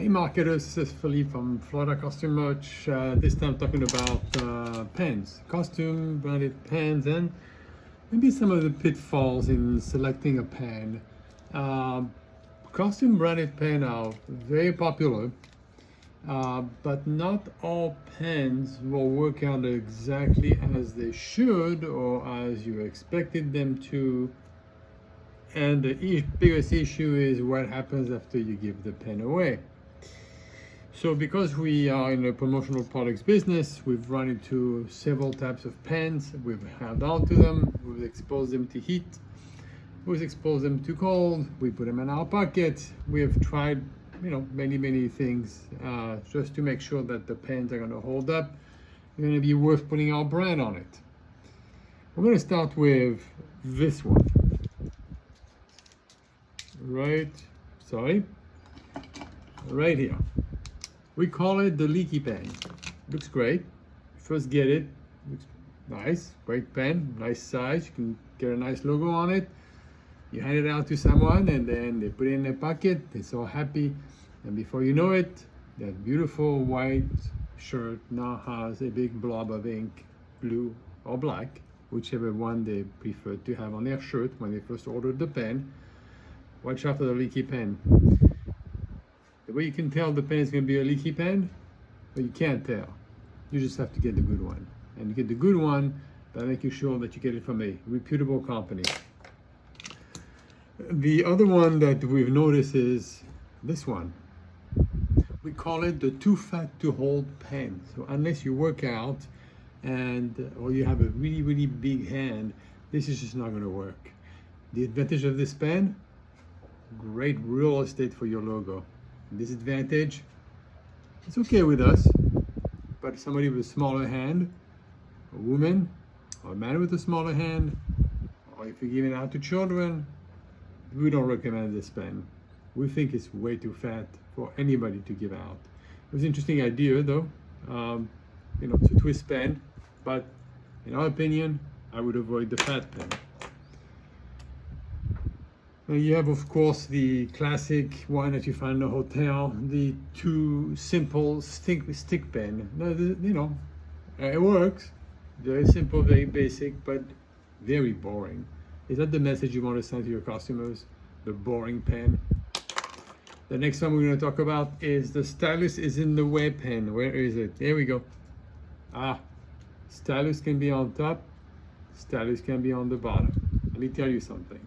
Hey marketers, this is Philippe from Florida Costume Merch. This time talking about pens, costume branded pens, and maybe some of the pitfalls in selecting a pen. Costume branded pen are very popular, but not all pens will work out exactly as they should or as you expected them to. And the biggest issue is what happens after you give the pen away. So because we are in a promotional products business, we've run into several types of pens. We've held on to them, we've exposed them to heat, we've exposed them to cold, we put them in our pockets. We've tried, many things just to make sure that the pens are going to hold up. They're going to be worth putting our brand on it. We're going to start with this one. Right here. We call it the leaky pen. Looks great. First get it. Looks nice. Great pen. Nice size. You can get a nice logo on it. You hand it out to someone and then they put it in their pocket. They're so happy. And before you know it, that beautiful white shirt now has a big blob of ink, blue or black, whichever one they prefer to have on their shirt when they first ordered the pen. Watch out for the leaky pen. The way you can tell the pen is going to be a leaky pen, but you can't tell. You just have to get the good one. And you get the good one by making sure that you get it from a reputable company. The other one that we've noticed is this one. We call it the too fat to hold pen. So unless you work out or you have a really big hand, this is just not going to work. The advantage of this pen, great real estate for your logo. Disadvantage, it's okay with us, but somebody with a smaller hand, a woman or a man with a smaller hand, or if you're giving it out to children, we don't recommend this pen. We think it's way too fat for anybody to give out. It was an interesting idea though. It's a twist pen, but in our opinion, I would avoid the fat pen. You have, of course, the classic one that you find in a hotel, the too simple stick pen. It works. Very simple, very basic, but very boring. Is that the message you want to send to your customers? The boring pen? The next one we're going to talk about is the stylus is in the way pen. Where is it? There we go. Stylus can be on top, stylus can be on the bottom. Let me tell you something.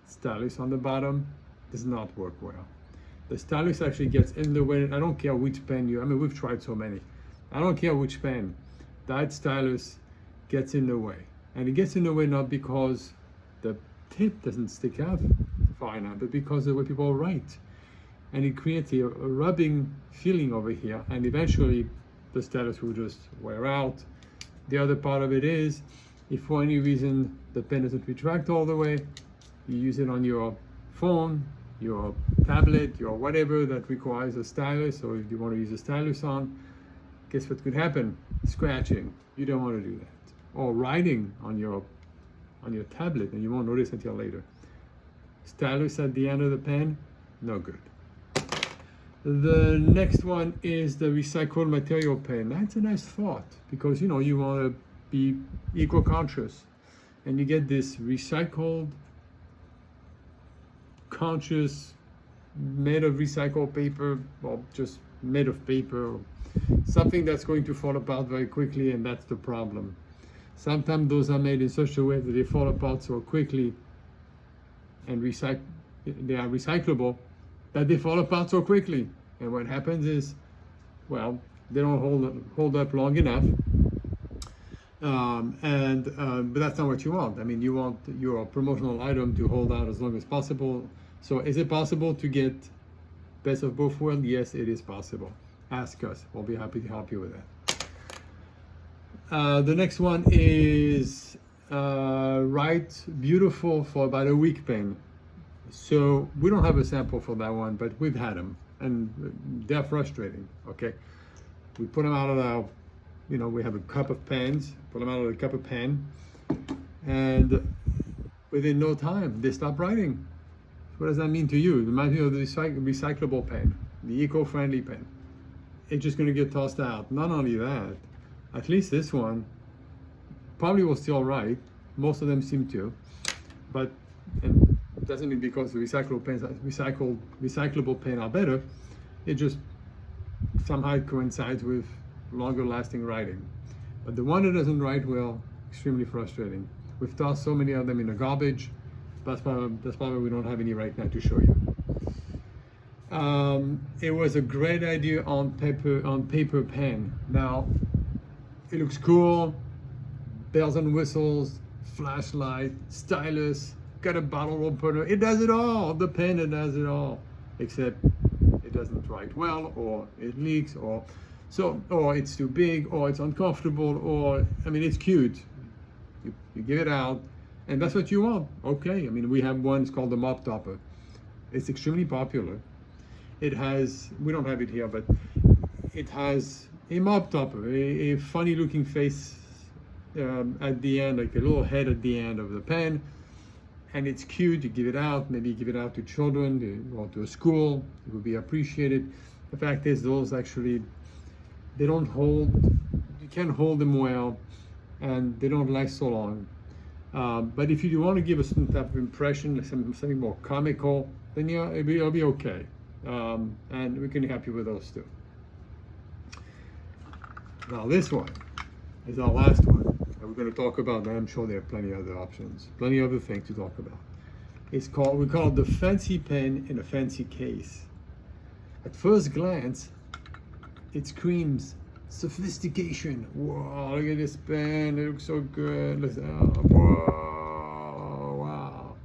Stylus on the bottom does not work well. The stylus actually gets in the way. I don't care which pen we've tried so many. I don't care which pen. That stylus gets in the way. And it gets in the way not because the tip doesn't stick out far enough, but because of the way people write. And it creates a rubbing feeling over here, and eventually the stylus will just wear out. The other part of it is, if for any reason the pen doesn't retract all the way, you use it on your phone, your tablet, your whatever that requires a stylus, or if you want to use a stylus on, guess what could happen? Scratching. You don't want to do that. Or writing on your tablet, and you won't notice until later. Stylus at the end of the pen, no good. The next one is the recycled material pen. That's a nice thought because you want to be eco-conscious, and you get this recycled conscious, made of recycled paper, or just made of paper, something that's going to fall apart very quickly, and that's the problem. Sometimes those are made in such a way that they fall apart so quickly and they are recyclable that they fall apart so quickly. And what happens is, they don't hold up long enough. But that's not what you want. You want your promotional item to hold out as long as possible. So is it possible to get best of both worlds? Yes, it is possible. Ask us. We'll be happy to help you with that. The next one is Write Beautiful for about a week pen. So we don't have a sample for that one, but we've had them, and they're frustrating. Okay, we put them out of our, we have a cup of pens, put them out of the cup of pen, and within no time they stop writing. What does that mean to you? It reminds me of the recyclable pen. the eco-friendly pen. It's just going to get tossed out. Not only that, at least this one probably will still write. Most of them seem to, but and it doesn't mean because the recyclable pen are better. It just somehow coincides with longer lasting writing. But the one that doesn't write well, extremely frustrating. We've tossed so many of them in the garbage. That's probably we don't have any right now to show you. It was a great idea on paper pen. Now, it looks cool, bells and whistles, flashlight, stylus, got a bottle opener. It does it all. The pen, it does it all, except it doesn't write well, or it leaks, or it's too big, or it's uncomfortable, or I mean, it's cute. You give it out, and that's what you want. Okay, I mean, we have one. It's called the mop topper. It's extremely popular. It has, we don't have it here, but it has a mop topper, a funny looking face at the end, like a little head at the end of the pen, and it's cute. You give it out, maybe you give it out to children or to a school. It would be appreciated. The fact is, those actually, they don't hold, you can't hold them well, and they don't last so long. But if you want to give a certain type of impression, something more comical, then yeah, it'll be okay. And we can help you with those too. Now this one is our last one that we're going to talk about, and I'm sure there are plenty of other options, plenty of other things to talk about. We call it the fancy pen in a fancy case. At first glance, it screams sophistication. Whoa, look at this pen, it looks so good. Whoa, wow.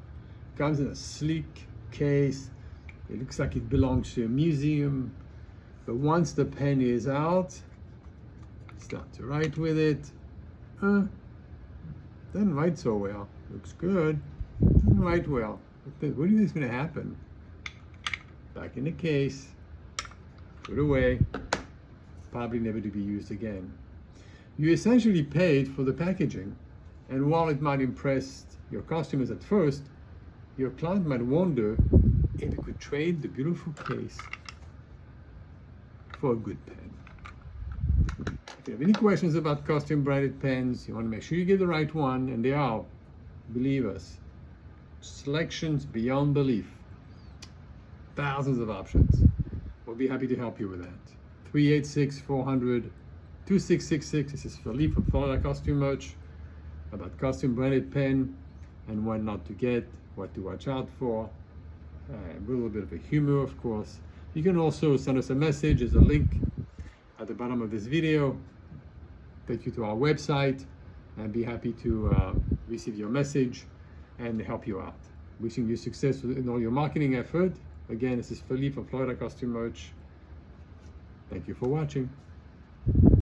Comes in a sleek case. It looks like it belongs to a museum. But once the pen is out, start to write with it. Doesn't write so well. Looks good. Doesn't write well. What do you think is going to happen? Back in the case. Put away. Probably never to be used again. You essentially paid for the packaging. And while it might impress your customers at first, your client might wonder if you could trade the beautiful case for a good pen. If you have any questions about custom branded pens, you want to make sure you get the right one, and they are, believe us, selections beyond belief. Thousands of options. We'll be happy to help you with that. 386-400-2666. This is Philippe from Florida Costume Merch, about custom branded pen and what not to get, what to watch out for. A little bit of a humor, of course. You can also send us a message. There's a link at the bottom of this video. Take you to our website, and be happy to receive your message and help you out. Wishing you success in all your marketing effort. Again, this is Philippe from Florida Costume Merch. Thank you for watching.